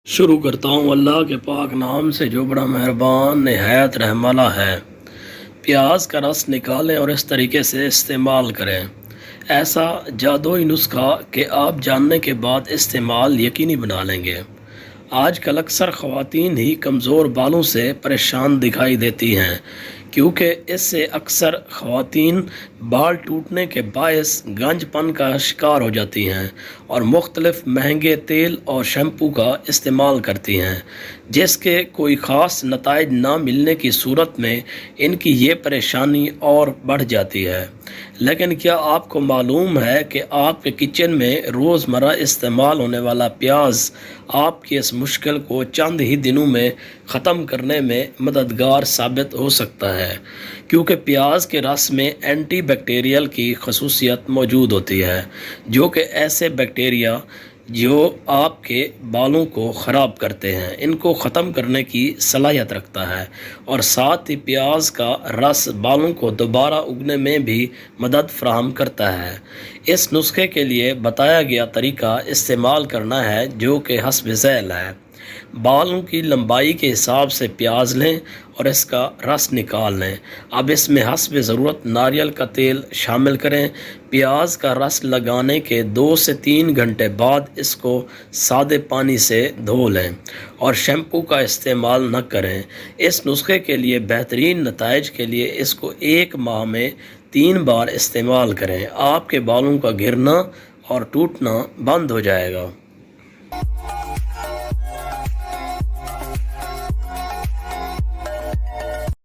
शुरू करता हूँ अल्लाह के पाक नाम से जो बड़ा मेहरबान नहायत रहम वाला है। प्याज का रस निकालें और इस तरीके से इस्तेमाल करें। ऐसा जादुई नुस्खा कि आप जानने के बाद इस्तेमाल यकीनी बना लेंगे। आजकल अक्सर ख़वातीन ही कमज़ोर बालों से परेशान दिखाई देती हैं, क्योंकि इससे अक्सर ख़वातीन बाल टूटने के बायस गंजपन का शिकार हो जाती हैं और मुख्तलिफ महंगे तेल और शैम्पू का इस्तेमाल करती हैं, जिसके कोई ख़ास नताइज ना मिलने की सूरत में इनकी ये परेशानी और बढ़ जाती है। लेकिन क्या आपको मालूम है कि आपके किचन में रोज़मर्रा इस्तेमाल होने वाला प्याज आपकी इस मुश्किल को चंद ही दिनों में ख़त्म करने में मददगार साबित हो सकता है, क्योंकि प्याज के रस में एंटी बैक्टीरियल की खसूसियत मौजूद होती है, जो कि ऐसे बैक्टीरिया जो आपके बालों को ख़राब करते हैं इनको ख़त्म करने की सलाहियत रखता है। और साथ ही प्याज का रस बालों को दोबारा उगने में भी मदद फ़राहम करता है। इस नुस्खे के लिए बताया गया तरीका इस्तेमाल करना है, जो कि हस्ब ज़ैल है। बालों की लंबाई के हिसाब से प्याज लें और इसका रस निकाल लें। अब इसमें हस्ब ज़रूरत नारियल का तेल शामिल करें। प्याज का रस लगाने के 2 से 3 घंटे बाद इसको सादे पानी से धो लें और शैम्पू का इस्तेमाल न करें। इस नुस्खे के लिए बेहतरीन नताइज के लिए इसको 1 माह में 3 बार इस्तेमाल करें। आपके बालों का गिरना और टूटना बंद हो जाएगा।